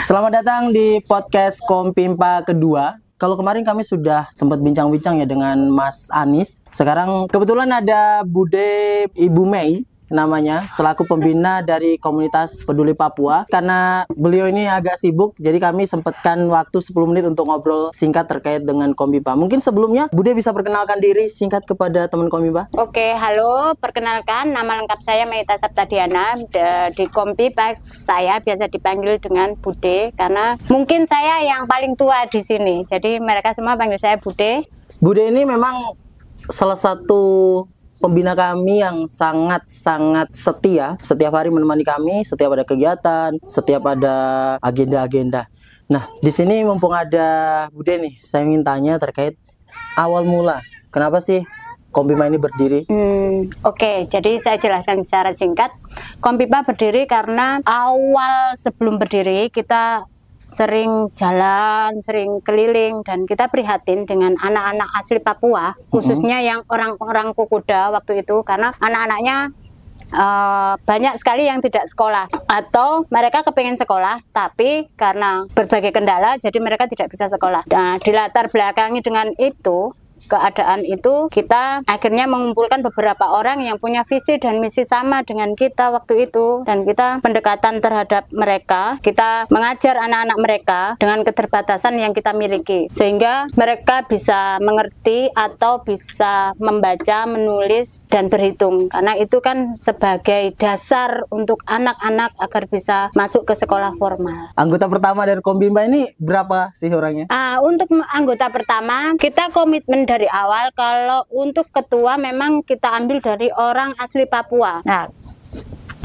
Selamat datang di podcast Kompimpa kedua. Kalau kemarin kami sudah sempat bincang-bincang ya dengan Mas Anis. Sekarang kebetulan ada Bude Ibu Mei namanya, selaku pembina dari komunitas peduli Papua. Karena beliau ini agak sibuk, jadi kami sempatkan waktu 10 menit untuk ngobrol singkat terkait dengan Kompimpa. Mungkin sebelumnya Bude bisa perkenalkan diri singkat kepada teman Kompimpa. Oke, halo, perkenalkan nama lengkap saya Meita Saptadiana. Di Kompimpa saya biasa dipanggil dengan Bude karena mungkin saya yang paling tua di sini. Jadi mereka semua panggil saya Bude. Bude ini memang salah satu pembina kami yang sangat-sangat setia, setiap hari menemani kami, setiap ada kegiatan, setiap ada agenda-agenda. Nah, di sini mumpung ada Bude nih, saya ingin tanya terkait awal mula, kenapa sih Kompimpa ini berdiri? Oke, jadi saya jelaskan secara singkat. Kompimpa berdiri karena awal sebelum berdiri kita sering jalan, sering keliling, dan kita prihatin dengan anak-anak asli Papua, khususnya yang orang-orang Kukuda waktu itu, karena anak-anaknya banyak sekali yang tidak sekolah, atau mereka kepengen sekolah, tapi karena berbagai kendala, jadi mereka tidak bisa sekolah. Nah, di latar belakangi dengan itu, keadaan itu, kita akhirnya mengumpulkan beberapa orang yang punya visi dan misi sama dengan kita waktu itu, dan kita pendekatan terhadap mereka, kita mengajar anak-anak mereka dengan keterbatasan yang kita miliki, sehingga mereka bisa mengerti atau bisa membaca, menulis, dan berhitung, karena itu kan sebagai dasar untuk anak-anak agar bisa masuk ke sekolah formal. Anggota pertama dari Kompimpa ini berapa sih orangnya? Untuk anggota pertama, kita komitmen dari awal kalau untuk ketua memang kita ambil dari orang asli Papua. Nah,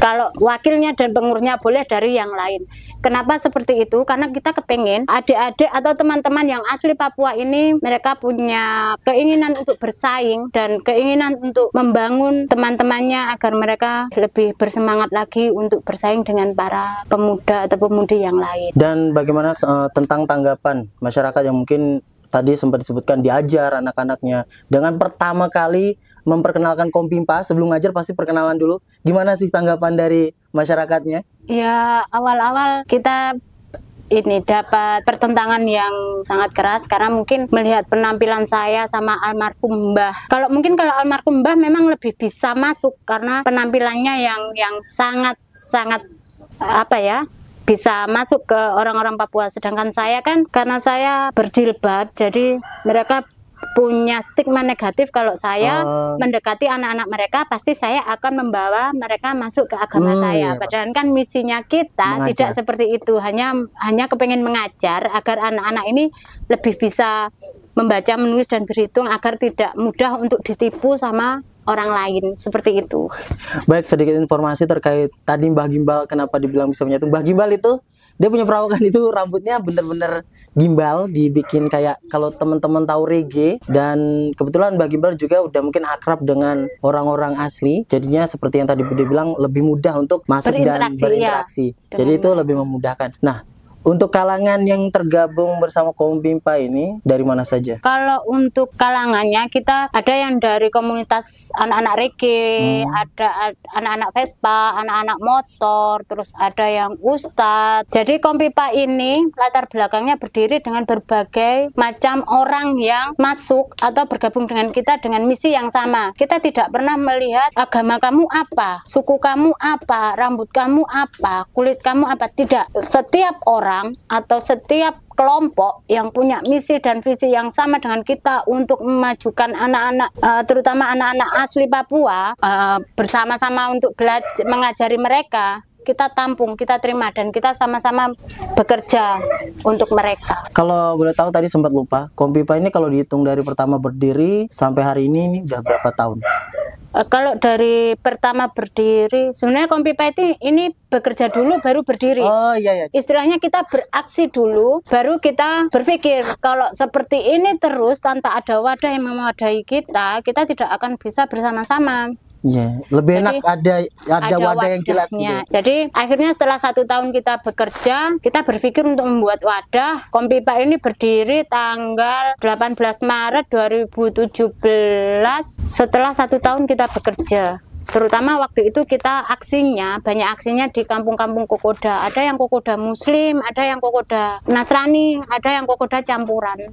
kalau wakilnya dan pengurusnya boleh dari yang lain. Kenapa seperti itu? Karena kita kepengen adik-adik atau teman-teman yang asli Papua ini, mereka punya keinginan untuk bersaing dan keinginan untuk membangun teman-temannya agar mereka lebih bersemangat lagi untuk bersaing dengan para pemuda atau pemudi yang lain. Dan bagaimana tentang tanggapan masyarakat yang mungkin tadi sempat disebutkan diajar anak-anaknya dengan pertama kali memperkenalkan Kompimpa? Sebelum ngajar pasti perkenalan dulu. Gimana sih tanggapan dari masyarakatnya? Ya, awal-awal kita ini dapat pertentangan yang sangat keras karena mungkin melihat penampilan saya sama almarhum Mbah. Kalau almarhum Mbah memang lebih bisa masuk karena penampilannya yang sangat apa ya, bisa masuk ke orang-orang Papua. Sedangkan saya kan karena saya berjilbab, jadi mereka punya stigma negatif kalau saya mendekati anak-anak mereka, pasti saya akan membawa mereka masuk ke agama saya. Padahal kan misinya kita tidak seperti itu, hanya kepengen mengajar agar anak-anak ini lebih bisa membaca, menulis, dan berhitung agar tidak mudah untuk ditipu sama orang lain, seperti itu. Baik, sedikit informasi terkait tadi Mbah Gimbal, kenapa dibilang bisa menyatu. Mbah Gimbal itu dia punya perawakan, itu rambutnya bener-bener gimbal, dibikin kayak kalau teman-teman tahu reggae. Dan kebetulan Mbah Gimbal juga udah mungkin akrab dengan orang-orang asli, jadinya seperti yang tadi Bude bilang, lebih mudah untuk masuk dan berinteraksi ya, jadi itu lebih memudahkan. Nah, untuk kalangan yang tergabung bersama Kompimpa ini dari mana saja? Kalau untuk kalangannya kita ada yang dari komunitas anak-anak reggae, ada anak-anak Vespa, anak-anak motor, terus ada yang ustadz. Jadi Kompimpa ini latar belakangnya berdiri dengan berbagai macam orang yang masuk atau bergabung dengan kita dengan misi yang sama. Kita tidak pernah melihat agama kamu apa, suku kamu apa, rambut kamu apa, kulit kamu apa, tidak. Setiap orang atau setiap kelompok yang punya misi dan visi yang sama dengan kita untuk memajukan anak-anak, terutama anak-anak asli Papua, bersama-sama untuk belajar, mengajari mereka, kita tampung, kita terima, dan kita sama-sama bekerja untuk mereka. Kalau boleh tahu, tadi sempat lupa, Kompimpa ini kalau dihitung dari pertama berdiri sampai hari ini udah berapa tahun? Kalau dari pertama berdiri, sebenarnya Kompimpa ini bekerja dulu baru berdiri. Oh iya. Istilahnya kita beraksi dulu, baru kita berpikir kalau seperti ini terus tanpa ada wadah yang memadai kita tidak akan bisa bersama-sama. Iya, lebih enak ada wadah yang jelas gitu. Jadi akhirnya setelah 1 tahun kita bekerja, kita berpikir untuk membuat wadah. Kompimpa ini berdiri tanggal 18 Maret 2017 setelah 1 tahun kita bekerja. Terutama waktu itu kita aksinya, banyak aksinya di kampung-kampung Kokoda. Ada yang Kokoda Muslim, ada yang Kokoda Nasrani, ada yang Kokoda campuran.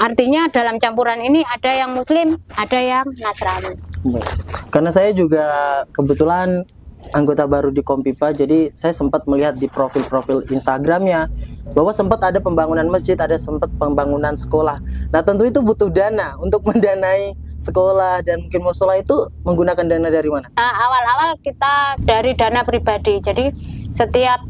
Artinya dalam campuran ini ada yang Muslim, ada yang Nasrani. Karena saya juga kebetulan anggota baru di Kompipa, jadi saya sempat melihat di profil-profil Instagramnya bahwa sempat ada pembangunan masjid, ada sempat pembangunan sekolah. Nah tentu itu butuh dana untuk mendanai sekolah dan mungkin musola. Itu menggunakan dana dari mana? Awal-awal kita dari dana pribadi. Jadi setiap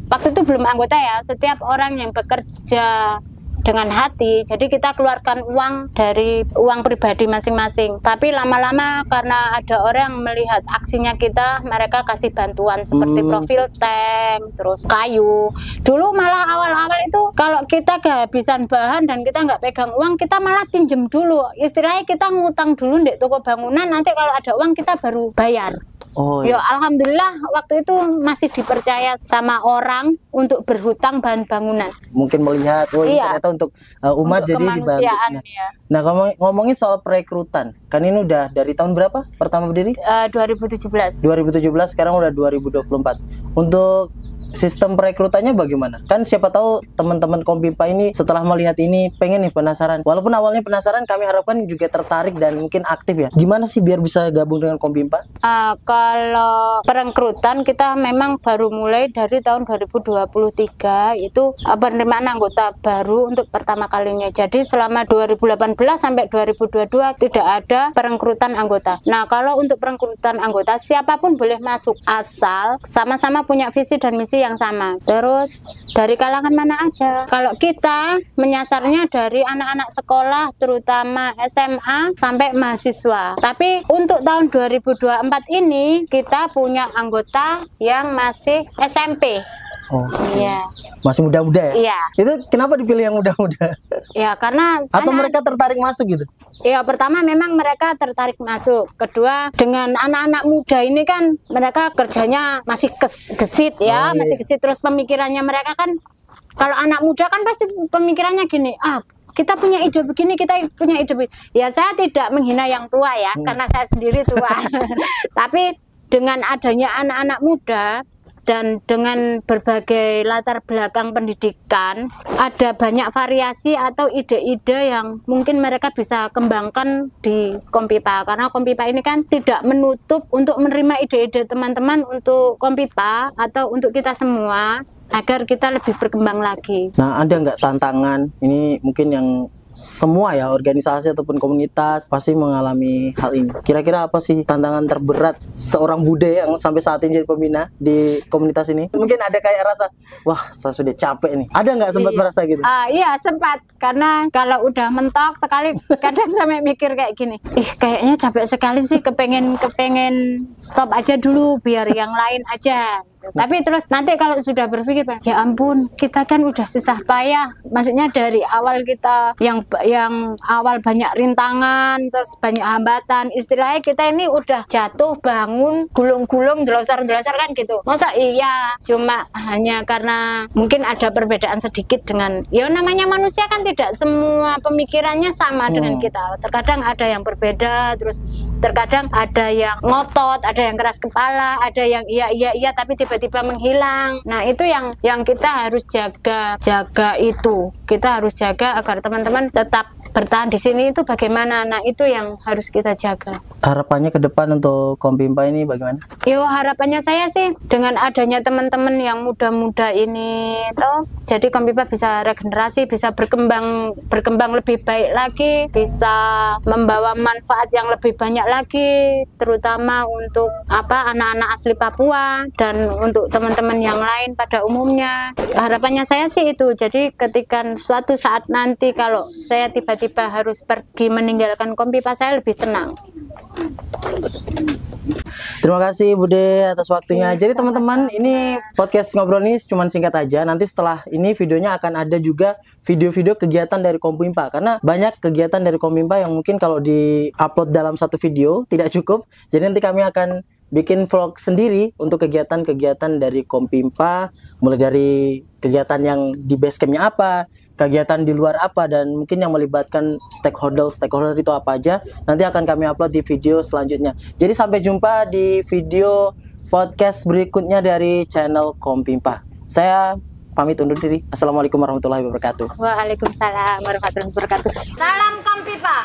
waktu itu belum anggota ya, setiap orang yang bekerja dengan hati, jadi kita keluarkan uang dari uang pribadi masing-masing. Tapi lama-lama karena ada orang melihat aksinya kita, mereka kasih bantuan seperti profil tank, terus kayu. Dulu malah awal-awal itu kalau kita kehabisan bahan dan kita nggak pegang uang, kita malah pinjem dulu. Istilahnya kita ngutang dulu di toko bangunan, nanti kalau ada uang kita baru bayar. Oh, ya, alhamdulillah waktu itu masih dipercaya sama orang untuk berhutang bahan bangunan. Mungkin melihat, oh ini ternyata untuk umat, untuk jadi dibantu. Nah, ngomongin soal perekrutan, kan ini udah dari tahun berapa pertama berdiri? 2017. 2017, sekarang udah 2024. Untuk sistem perekrutannya bagaimana? Kan siapa tahu teman-teman Kompipa ini setelah melihat ini pengen nih, penasaran. Walaupun awalnya penasaran, kami harapkan juga tertarik dan mungkin aktif ya. Gimana sih biar bisa gabung dengan Kompipa? Kalau perekrutan kita memang baru mulai dari tahun 2023, itu penerimaan anggota baru untuk pertama kalinya. Jadi selama 2018 sampai 2022 tidak ada perekrutan anggota. Nah, kalau untuk perekrutan anggota siapapun boleh masuk asal sama-sama punya visi dan misi yang sama. Terus dari kalangan mana aja. Kalau kita menyasarnya dari anak-anak sekolah, terutama SMA sampai mahasiswa. Tapi untuk tahun 2024 ini kita punya anggota yang masih SMP. Oh, iya. Masih muda-muda ya? Iya. Itu kenapa dipilih yang muda-muda? Ya karena atau mereka tertarik masuk gitu? Ya, pertama memang mereka tertarik masuk. Kedua, dengan anak-anak muda ini kan mereka kerjanya masih gesit ya, masih gesit. Terus pemikirannya mereka kan, kalau anak muda kan pasti pemikirannya gini, kita punya ide begini, kita punya ide begini. Ya saya tidak menghina yang tua ya, karena saya sendiri tua. Tapi dengan adanya anak-anak muda dan dengan berbagai latar belakang pendidikan, ada banyak variasi atau ide-ide yang mungkin mereka bisa kembangkan di Kompipa. Karena Kompipa ini kan tidak menutup untuk menerima ide-ide teman-teman untuk Kompipa atau untuk kita semua, agar kita lebih berkembang lagi. Nah, ada nggak tantangan? Ini mungkin yang semua ya, organisasi ataupun komunitas pasti mengalami hal ini. Kira-kira apa sih tantangan terberat seorang Bude yang sampai saat ini jadi pembina di komunitas ini? Mungkin ada kayak rasa, wah saya sudah capek nih. Ada nggak sempat merasa gitu? Iya sempat, karena kalau udah mentok sekali kadang sampai mikir kayak gini, kayaknya capek sekali sih, kepengen stop aja dulu biar yang lain aja. Tapi terus nanti kalau sudah berpikir, ya ampun, kita kan udah susah payah. Maksudnya dari awal kita yang awal banyak rintangan, terus banyak hambatan. Istilahnya kita ini udah jatuh, bangun, gulung-gulung, delosar-delosar kan gitu. Masa iya cuma hanya karena mungkin ada perbedaan sedikit dengan, ya namanya manusia kan tidak semua pemikirannya sama dengan kita. Terkadang ada yang berbeda, terus terkadang ada yang ngotot, ada yang keras kepala, ada yang iya tapi tiba-tiba menghilang. Nah itu yang kita harus jaga itu. Kita harus jaga agar teman-teman tetap bertahan di sini. Itu bagaimana? Nah itu yang harus kita jaga. Harapannya ke depan untuk Kompipa ini bagaimana? Yo, harapannya saya sih dengan adanya teman-teman yang muda-muda ini jadi Kompipa bisa regenerasi, bisa berkembang lebih baik lagi, bisa membawa manfaat yang lebih banyak lagi, terutama untuk anak-anak asli Papua dan untuk teman-teman yang lain pada umumnya. Harapannya saya sih itu. Jadi ketika suatu saat nanti kalau saya tiba-tiba harus pergi meninggalkan Kompipa, saya lebih tenang. Terima kasih Bude atas waktunya. Jadi teman-teman, ini podcast ngobrol ini cuma singkat aja. Nanti setelah ini videonya akan ada juga video-video kegiatan dari Kompipa, karena banyak kegiatan dari Kompipa yang mungkin kalau di-upload dalam satu video tidak cukup. Jadi nanti kami akan bikin vlog sendiri untuk kegiatan-kegiatan dari Kompimpa, mulai dari kegiatan yang di base campnya apa, kegiatan di luar apa, dan mungkin yang melibatkan stakeholder itu apa aja, nanti akan kami upload di video selanjutnya. Jadi sampai jumpa di video podcast berikutnya dari channel Kompimpa. Saya pamit undur diri. Assalamualaikum warahmatullahi wabarakatuh. Waalaikumsalam warahmatullahi wabarakatuh. Salam Kompipa.